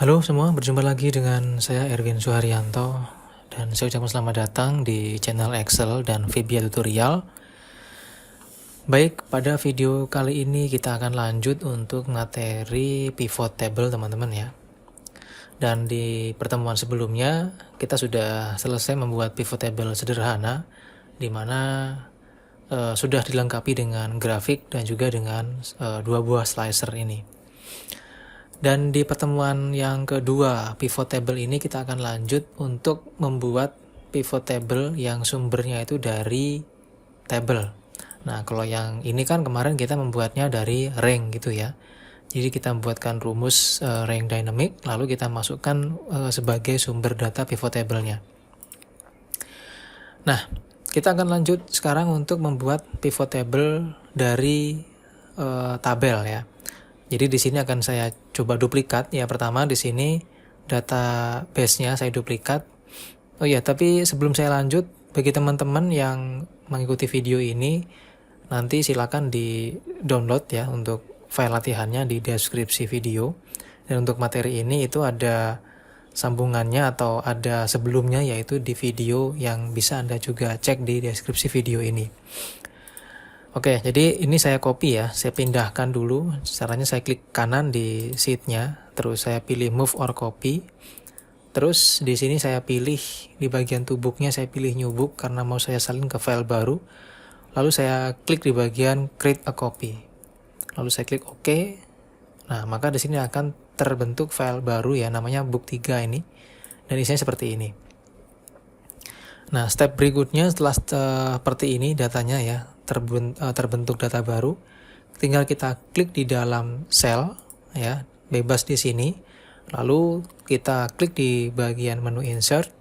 Halo semua, berjumpa lagi dengan saya Erwin Suharyanto dan saya ucapkan selamat datang di channel Excel dan VBA Tutorial. Baik, pada video kali ini kita akan lanjut untuk materi pivot table teman-teman ya. Dan di pertemuan sebelumnya kita sudah selesai membuat pivot table sederhana di mana sudah dilengkapi dengan grafik dan juga dengan dua buah slicer ini. Dan di pertemuan yang kedua pivot table ini kita akan lanjut untuk membuat pivot table yang sumbernya itu dari table. Nah kalau yang ini kan kemarin kita membuatnya dari rank gitu ya. Jadi kita membuatkan rumus rank dynamic lalu kita masukkan sebagai sumber data pivot table-nya. Nah kita akan lanjut sekarang untuk membuat pivot table dari tabel ya. Jadi di sini akan saya coba duplikat ya. Pertama di sini database-nya saya duplikat. Oh ya, tapi sebelum saya lanjut, bagi teman-teman yang mengikuti video ini, nanti silakan di-download ya untuk file latihannya di deskripsi video. Dan untuk materi ini itu ada sambungannya atau ada sebelumnya yaitu di video yang bisa Anda juga cek di deskripsi video ini. Oke, jadi ini saya copy ya, saya pindahkan dulu. Caranya saya klik kanan di sheet-nya, terus saya pilih move or copy. Terus di sini saya pilih di bagian tubuknya saya pilih new book karena mau saya salin ke file baru. Lalu saya klik di bagian create a copy. Lalu saya klik OK. Nah, maka di sini akan terbentuk file baru ya, namanya book 3 ini. Dan isinya seperti ini. Nah, step berikutnya setelah seperti ini datanya ya, terbentuk data baru, tinggal kita klik di dalam cell ya, bebas di sini. Lalu kita klik di bagian menu insert.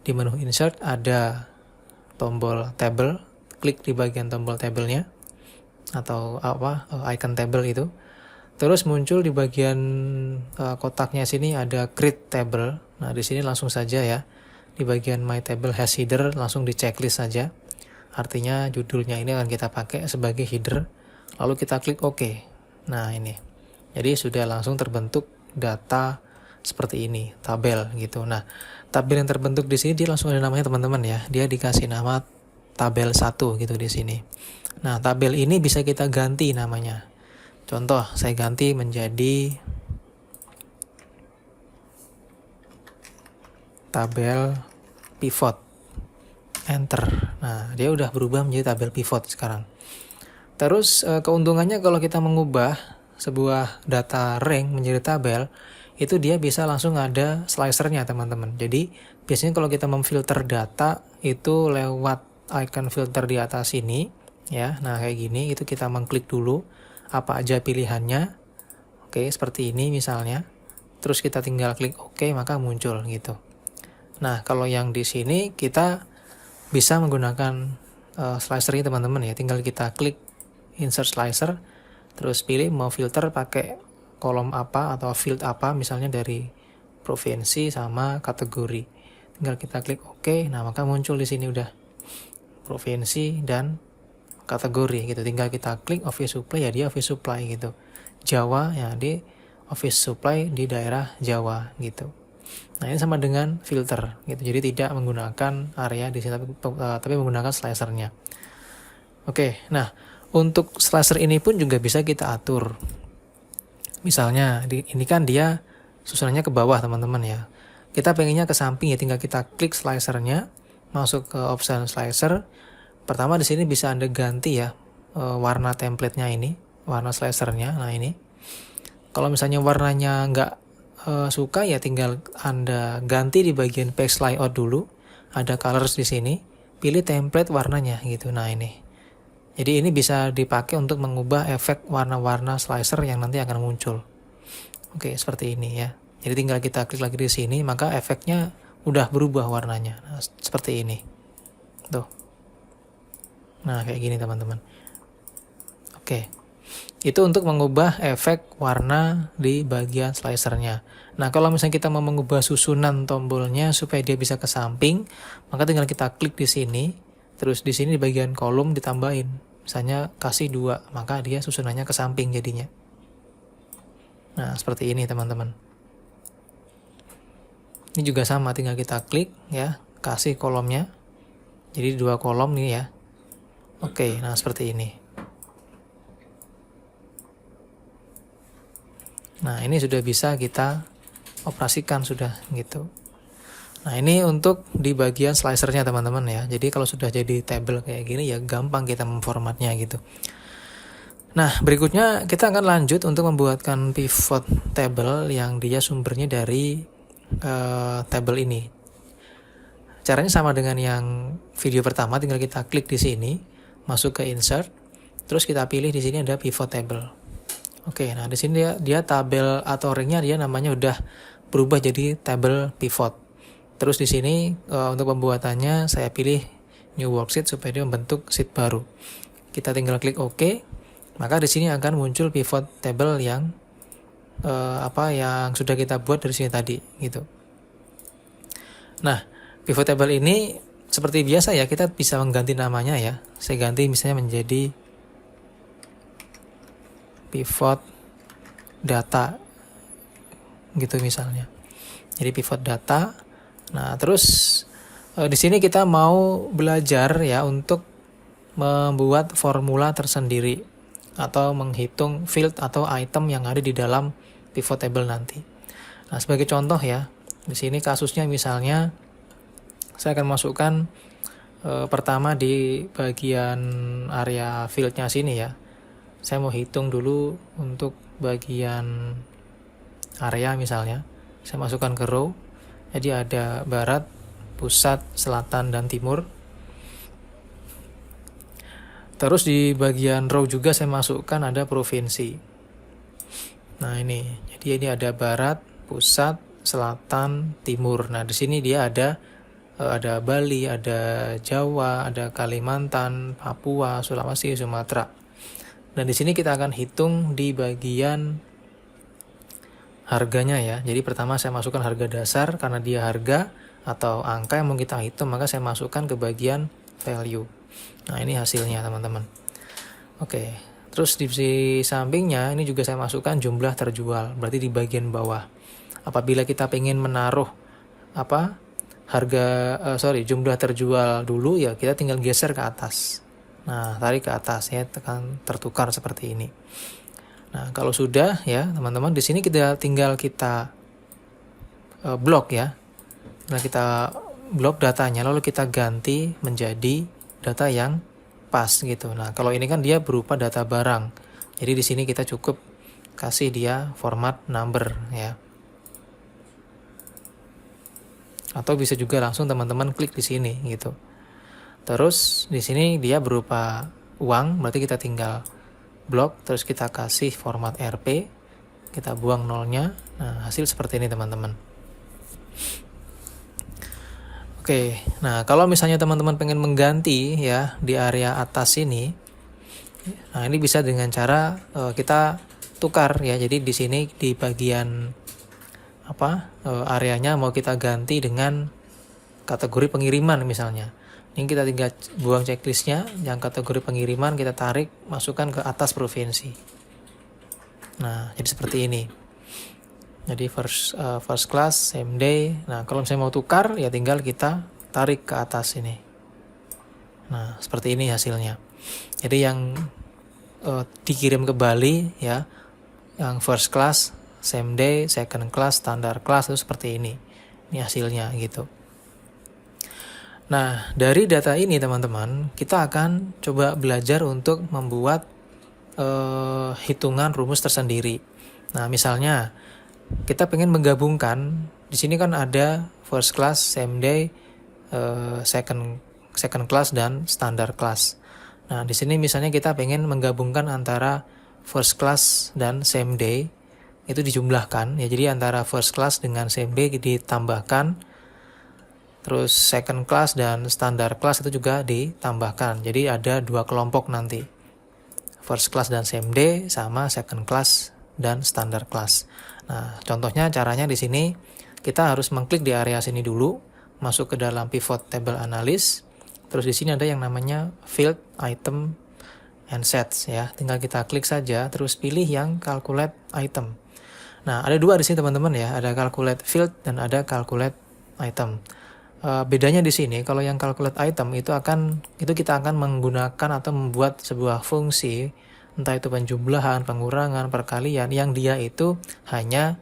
Di menu insert ada tombol table, klik di bagian tombol table-nya atau icon table itu. Terus muncul di bagian kotaknya sini ada create table. Nah, di sini langsung saja ya. Di bagian my table has header langsung di checklist saja. Artinya judulnya ini akan kita pakai sebagai header. Lalu kita klik OK. Nah, ini. Jadi sudah langsung terbentuk data seperti ini, tabel gitu. Nah, tabel yang terbentuk di sini dia langsung ada namanya teman-teman ya. Dia dikasih nama tabel 1 gitu di sini. Nah, tabel ini bisa kita ganti namanya. Contoh, saya ganti menjadi tabel pivot. Enter. Nah, dia udah berubah menjadi tabel pivot sekarang. Terus keuntungannya kalau kita mengubah sebuah data rank menjadi tabel, itu dia bisa langsung ada slicernya teman-teman. Jadi biasanya kalau kita memfilter data itu lewat icon filter di atas ini ya. Nah kayak gini, itu kita mengklik dulu apa aja pilihannya. Oke, seperti ini misalnya. Terus kita tinggal klik OK maka muncul gitu. Nah kalau yang di sini kita bisa menggunakan slicer ini teman-teman ya. Tinggal kita klik insert slicer, terus pilih mau filter pakai kolom apa atau field apa, misalnya dari provinsi sama kategori. Tinggal kita klik OK. Nah maka muncul di sini udah provinsi dan kategori gitu. Tinggal kita klik office supply ya dia office supply gitu. Jawa ya di office supply di daerah Jawa gitu. Nah ini sama dengan filter gitu. Jadi tidak menggunakan area di sini tapi menggunakan slicernya. Oke, nah untuk slicer ini pun juga bisa kita atur. Misalnya ini kan dia susunannya ke bawah teman-teman ya. Kita pengennya ke samping ya, tinggal kita klik slicernya, masuk ke option slicer. Pertama di sini bisa Anda ganti ya warna template-nya ini, warna slicernya. Nah ini. Kalau misalnya warnanya nggak suka ya tinggal Anda ganti di bagian page layout dulu. Ada colors di sini, pilih template warnanya gitu. Nah ini. Jadi ini bisa dipakai untuk mengubah efek warna-warna slicer yang nanti akan muncul. Oke, seperti ini ya. Jadi tinggal kita klik lagi di sini, maka efeknya udah berubah warnanya. Nah, seperti ini. Tuh. Nah, kayak gini teman-teman. Oke. Itu untuk mengubah efek warna di bagian slicernya. Nah, kalau misalnya kita mau mengubah susunan tombolnya supaya dia bisa ke samping, maka tinggal kita klik di sini, terus di sini di bagian kolom ditambahin. Misalnya kasih 2, maka dia susunannya ke samping jadinya. Nah, seperti ini teman-teman. Ini juga sama, tinggal kita klik ya, kasih kolomnya. Jadi 2 kolom nih ya. Oke, nah seperti ini. Nah, ini sudah bisa kita operasikan sudah gitu. Nah, ini untuk di bagian slicernya teman-teman ya. Jadi kalau sudah jadi table kayak gini ya gampang kita memformatnya gitu. Nah, berikutnya kita akan lanjut untuk membuatkan pivot table yang dia sumbernya dari table ini. Caranya sama dengan yang video pertama, tinggal kita klik di sini, masuk ke insert, terus kita pilih di sini ada pivot table. Oke, nah di sini dia tabel atau ringnya dia namanya udah berubah jadi table pivot. Terus di sini untuk pembuatannya saya pilih new worksheet supaya dia membentuk sheet baru. Kita tinggal klik OK, maka di sini akan muncul pivot table yang yang sudah kita buat dari sini tadi gitu. Nah, pivot table ini seperti biasa ya, kita bisa mengganti namanya ya. Saya ganti misalnya menjadi pivot data gitu misalnya. Jadi pivot data. Nah, terus di sini kita mau belajar ya untuk membuat formula tersendiri atau menghitung field atau item yang ada di dalam pivot table nanti. Nah, sebagai contoh ya, di sini kasusnya misalnya saya akan masukkan pertama di bagian area fieldnya sini ya. Saya mau hitung dulu untuk bagian area misalnya. Saya masukkan ke row. Jadi ada barat, pusat, selatan, dan timur. Terus di bagian row juga saya masukkan ada provinsi. Nah ini, jadi ini ada barat, pusat, selatan, timur. Nah di sini dia ada Bali, ada Jawa, ada Kalimantan, Papua, Sulawesi, Sumatera. Dan di sini kita akan hitung di bagian harganya ya. Jadi pertama saya masukkan harga dasar karena dia harga atau angka yang mau kita hitung, maka saya masukkan ke bagian value. Nah, ini hasilnya teman-teman. Oke. Terus di sampingnya ini juga saya masukkan jumlah terjual, berarti di bagian bawah. Apabila kita ingin menaruh jumlah terjual dulu ya, kita tinggal geser ke atas. Nah, tarik ke atas ya, tekan tertukar seperti ini. Nah, kalau sudah ya, teman-teman, di sini tinggal kita blok ya. Nah, kita blok datanya lalu kita ganti menjadi data yang pas gitu. Nah, kalau ini kan dia berupa data barang. Jadi di sini kita cukup kasih dia format number ya. Atau bisa juga langsung teman-teman klik di sini gitu. Terus di sini dia berupa uang, berarti kita tinggal blok, terus kita kasih format RP, kita buang nolnya. Nah, hasil seperti ini teman-teman. Oke, nah kalau misalnya teman-teman pengen mengganti ya di area atas ini, nah ini bisa dengan cara kita tukar ya. Jadi di sini di bagian areanya mau kita ganti dengan kategori pengiriman misalnya. Ini kita tinggal buang checklistnya, yang kategori pengiriman kita tarik, masukkan ke atas provinsi. Nah, jadi seperti ini. Jadi first class, same day. Nah, kalau misalnya mau tukar, ya tinggal kita tarik ke atas ini. Nah, seperti ini hasilnya. Jadi yang dikirim ke Bali ya, yang first class, same day, second class, standard class itu seperti ini. Ini hasilnya gitu. Nah, dari data ini teman-teman, kita akan coba belajar untuk membuat hitungan rumus tersendiri. Nah, misalnya kita pengen menggabungkan, di sini kan ada first class, same day, second class dan standard class. Nah, di sini misalnya kita pengen menggabungkan antara first class dan same day, itu dijumlahkan ya. Jadi antara first class dengan same day ditambahkan. Terus second class dan standard class itu juga ditambahkan. Jadi ada 2 kelompok nanti. First class dan same day sama second class dan standard class. Nah, contohnya caranya di sini kita harus mengklik di area sini dulu, masuk ke dalam pivot table analysis. Terus di sini ada yang namanya field, item, and sets ya. Tinggal kita klik saja terus pilih yang calculate item. Nah, ada dua di sini teman-teman ya, ada calculate field dan ada calculate item. Bedanya di sini, kalau yang calculate item itu kita akan menggunakan atau membuat sebuah fungsi, entah itu penjumlahan, pengurangan, perkalian, yang dia itu hanya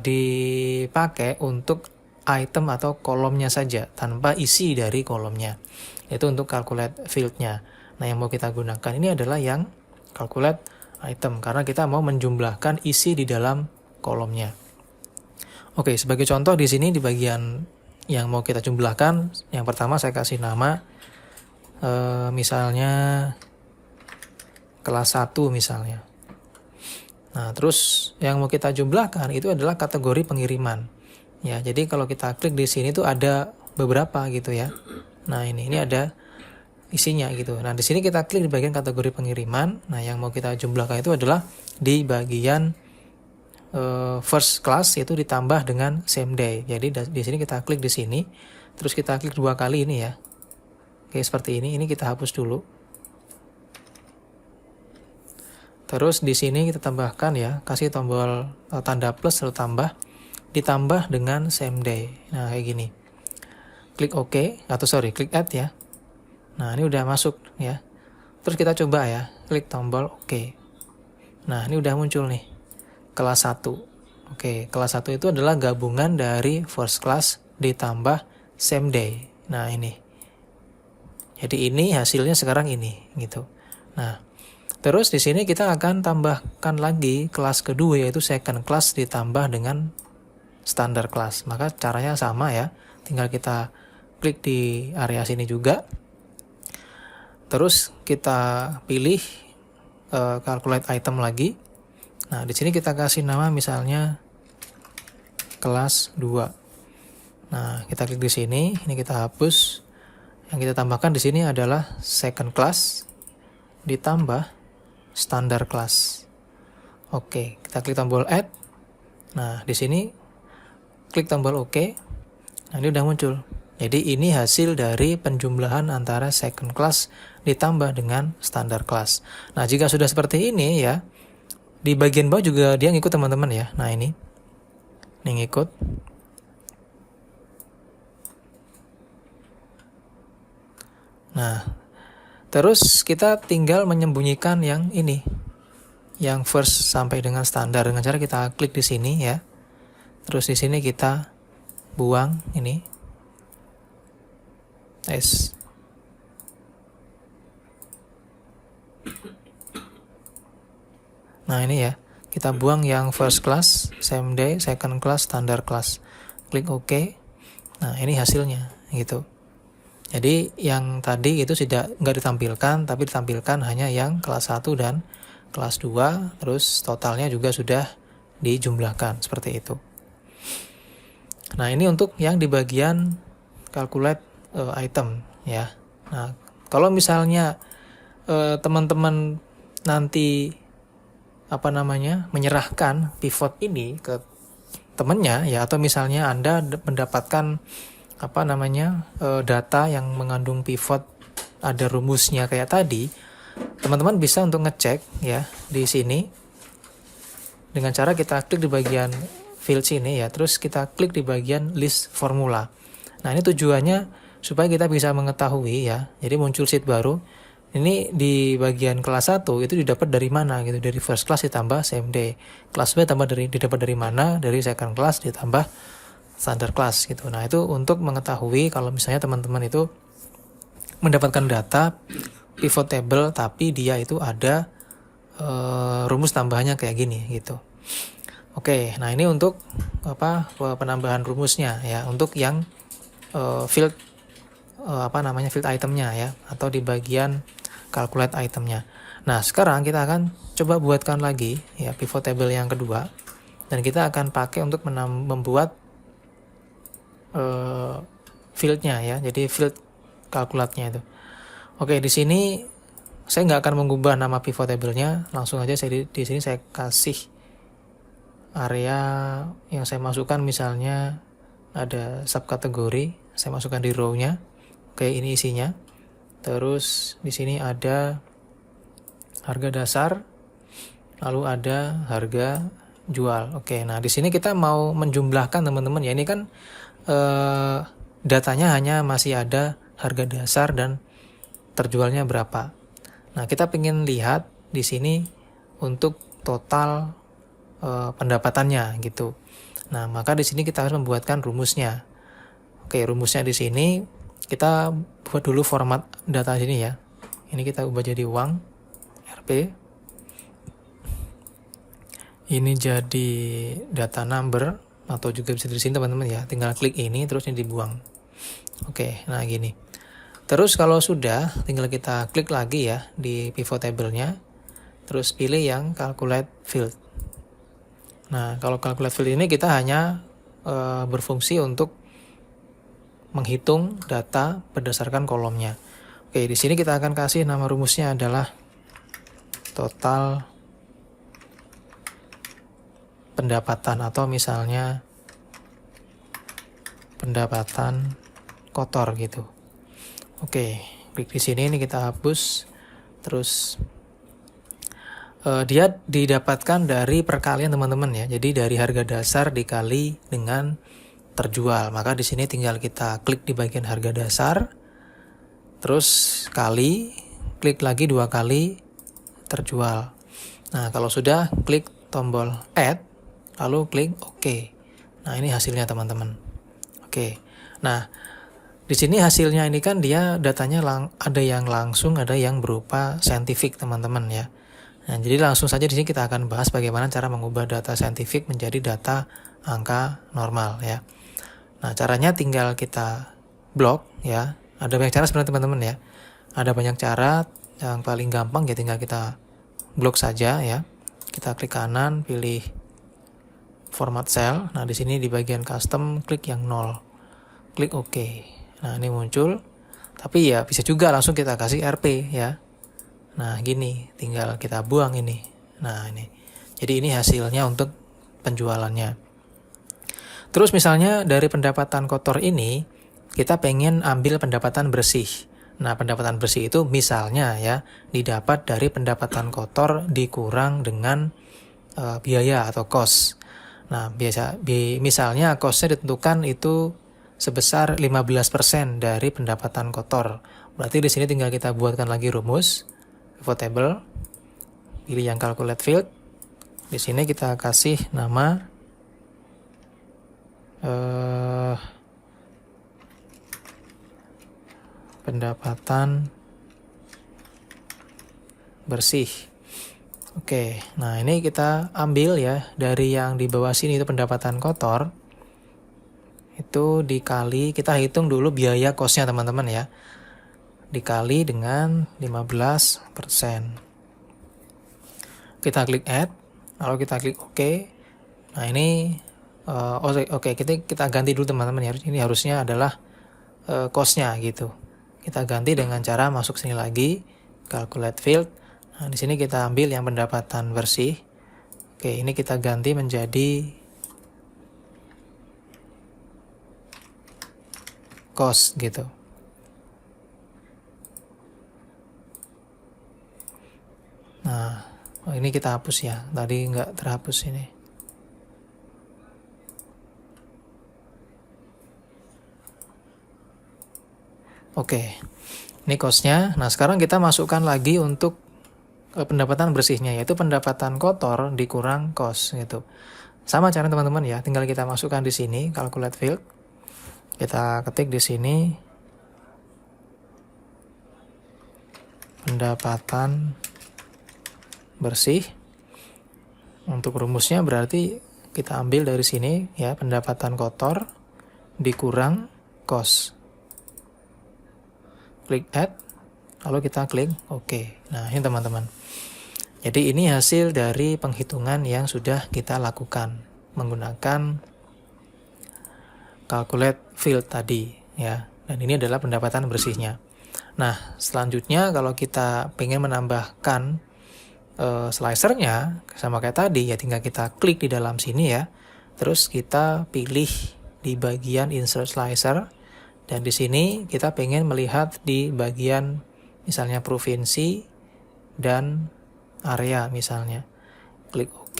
dipakai untuk item atau kolomnya saja, tanpa isi dari kolomnya. Itu untuk calculate field-nya. Nah, yang mau kita gunakan ini adalah yang calculate item, karena kita mau menjumlahkan isi di dalam kolomnya. Oke, sebagai contoh di sini di bagian yang mau kita jumlahkan, yang pertama saya kasih nama, misalnya kelas 1 misalnya. Nah, terus yang mau kita jumlahkan itu adalah kategori pengiriman. Ya, jadi kalau kita klik di sini tuh ada beberapa gitu ya. Nah, ini ada isinya gitu. Nah, di sini kita klik di bagian kategori pengiriman. Nah, yang mau kita jumlahkan itu adalah di bagian first class, itu ditambah dengan same day. Jadi di sini kita klik di sini, terus kita klik 2 kali ini ya. Oke, seperti ini. Ini kita hapus dulu. Terus di sini kita tambahkan ya, kasih tombol tanda plus lalu ditambah dengan same day. Nah, kayak gini. Klik OK klik add ya. Nah, ini udah masuk ya. Terus kita coba ya, klik tombol OK. Nah, ini udah muncul nih, kelas 1. Oke, kelas 1 itu adalah gabungan dari first class ditambah same day. Nah, ini. Jadi ini hasilnya sekarang ini, gitu. Nah, terus di sini kita akan tambahkan lagi kelas kedua, yaitu second class ditambah dengan standard class. Maka caranya sama ya, tinggal kita klik di area sini juga. Terus kita pilih calculate item lagi. Nah, di sini kita kasih nama misalnya kelas 2. Nah, kita klik di sini, ini kita hapus. Yang kita tambahkan di sini adalah second class ditambah standard class. Oke, kita klik tombol add. Nah, di sini klik tombol OK. Nah, ini udah muncul. Jadi ini hasil dari penjumlahan antara second class ditambah dengan standard class. Nah, jika sudah seperti ini ya, di bagian bawah juga dia ngikut teman-teman ya. Nah, ini ngikut. Nah, terus kita tinggal menyembunyikan yang ini, yang first sampai dengan standar, dengan cara kita klik di sini ya. Terus di sini kita buang ini S. Nah, ini ya, kita buang yang first class, same day, second class, standard class. Klik OK. Nah, ini hasilnya gitu. Jadi yang tadi itu nggak ditampilkan, tapi ditampilkan hanya yang kelas 1 dan kelas 2, terus totalnya juga sudah dijumlahkan, seperti itu. Nah, ini untuk yang di bagian calculate item ya. Nah, kalau misalnya teman-teman nanti menyerahkan pivot ini ke temannya ya, atau misalnya Anda mendapatkan data yang mengandung pivot, ada rumusnya kayak tadi, teman-teman bisa untuk ngecek ya di sini dengan cara kita klik di bagian field sini ya, terus kita klik di bagian list formula. Nah, ini tujuannya supaya kita bisa mengetahui ya, jadi muncul sheet baru. Ini di bagian kelas 1 itu didapat dari mana gitu, dari first class ditambah same day. Kelas B didapat dari mana? Dari second class ditambah standard class gitu. Nah, itu untuk mengetahui kalau misalnya teman-teman itu mendapatkan data pivot table tapi dia itu ada rumus tambahannya kayak gini gitu. Oke, nah ini untuk penambahan rumusnya ya, untuk yang field field itemnya ya, atau di bagian calculate itemnya. Nah, sekarang kita akan coba buatkan lagi ya pivot table yang kedua, dan kita akan pakai untuk membuat fieldnya ya, jadi field kalkulatnya itu. Oke, di sini saya nggak akan mengubah nama pivot table-nya, langsung aja di sini saya kasih area yang saya masukkan, misalnya ada subkategori, saya masukkan di row-nya. Oke, ini isinya. Terus di sini ada harga dasar, lalu ada harga jual. Oke, nah di sini kita mau menjumlahkan teman-teman ya. Ini kan datanya hanya masih ada harga dasar dan terjualnya berapa. Nah, kita ingin lihat di sini untuk total pendapatannya gitu. Nah, maka di sini kita harus membuatkan rumusnya. Oke, rumusnya di sini kita buat dulu format data sini ya. Ini kita ubah jadi uang RP. Ini jadi data number atau juga bisa di sini teman-teman ya. Tinggal klik ini terus ini dibuang. Oke, nah gini. Terus kalau sudah, tinggal kita klik lagi ya di pivot table-nya. Terus pilih yang calculate field. Nah, kalau calculate field ini kita hanya berfungsi untuk menghitung data berdasarkan kolomnya. Oke, di sini kita akan kasih nama rumusnya adalah total pendapatan atau misalnya pendapatan kotor gitu. Oke, klik di sini ini kita hapus. Terus dia didapatkan dari perkalian teman-teman ya. Jadi dari harga dasar dikali dengan terjual. Maka di sini tinggal kita klik di bagian harga dasar. Terus kali, klik lagi 2 kali terjual. Nah, kalau sudah klik tombol add, lalu klik OK. Nah, ini hasilnya teman-teman. Oke. Nah, di sini hasilnya ini kan dia datanya ada yang langsung, ada yang berupa scientific teman-teman ya. Nah, jadi langsung saja di sini kita akan bahas bagaimana cara mengubah data scientific menjadi data angka normal ya. Nah, caranya tinggal kita blok ya. Ada banyak cara sebenarnya teman-teman ya. Ada banyak cara, yang paling gampang ya tinggal kita blok saja ya. Kita klik kanan, pilih format cell. Nah, di sini di bagian custom klik yang 0. Klik OK. Nah, ini muncul. Tapi ya bisa juga langsung kita kasih RP ya. Nah, gini, tinggal kita buang ini. Nah, ini. Jadi ini hasilnya untuk penjualannya. Terus misalnya dari pendapatan kotor ini kita pengen ambil pendapatan bersih. Nah, pendapatan bersih itu misalnya ya didapat dari pendapatan kotor dikurang dengan biaya atau cost. Nah, misalnya costnya ditentukan itu sebesar 15% dari pendapatan kotor. Berarti di sini tinggal kita buatkan lagi rumus pivot table. Pilih yang calculate field. Di sini kita kasih nama pendapatan bersih. Oke, nah ini kita ambil ya dari yang di bawah sini itu pendapatan kotor. Itu dikali, kita hitung dulu biaya kosnya teman-teman ya. Dikali dengan 15%. Kita klik add, lalu kita klik OK. Nah ini, oke, kita ganti dulu teman-teman ya. Ini harusnya adalah cost-nya gitu. Kita ganti dengan cara masuk sini lagi, calculate field. Nah, di sini kita ambil yang pendapatan bersih. Oke, ini kita ganti menjadi cost gitu. Nah, ini kita hapus ya. Tadi nggak terhapus ini. Oke, ini cost-nya. Nah, sekarang kita masukkan lagi untuk pendapatan bersihnya, yaitu pendapatan kotor dikurang cost gitu. Sama cara teman-teman ya, tinggal kita masukkan di sini, calculate field. Kita ketik di sini pendapatan bersih. Untuk rumusnya berarti kita ambil dari sini ya, pendapatan kotor dikurang cost. Klik add, lalu kita klik OK. Nah, ini teman-teman. Jadi ini hasil dari penghitungan yang sudah kita lakukan menggunakan calculate field tadi ya. Dan ini adalah pendapatan bersihnya. Nah, selanjutnya kalau kita pengen menambahkan slicernya sama kayak tadi ya, tinggal kita klik di dalam sini ya. Terus kita pilih di bagian insert slicer. Dan di sini kita pengen melihat di bagian misalnya provinsi dan area misalnya. Klik OK.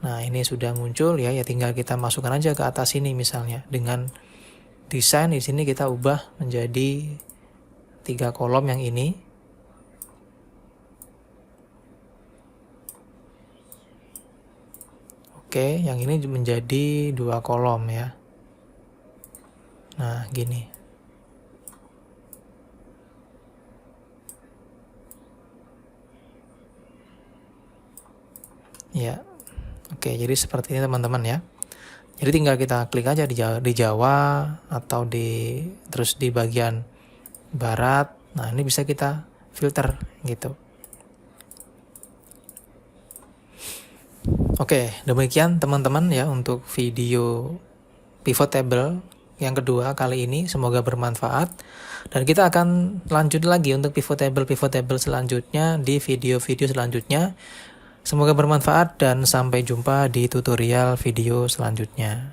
Nah, ini sudah muncul ya, tinggal kita masukkan aja ke atas ini misalnya. Dengan desain di sini kita ubah menjadi 3 kolom yang ini. Oke, yang ini menjadi 2 kolom ya. Nah, gini. Ya. Oke, jadi seperti ini teman-teman ya. Jadi tinggal kita klik aja di Jawa atau terus di bagian barat. Nah, ini bisa kita filter gitu. Oke, demikian teman-teman ya untuk video pivot table yang kedua kali ini. Semoga bermanfaat. Dan kita akan lanjut lagi untuk pivot table selanjutnya di video-video selanjutnya. Semoga bermanfaat dan sampai jumpa di tutorial video selanjutnya.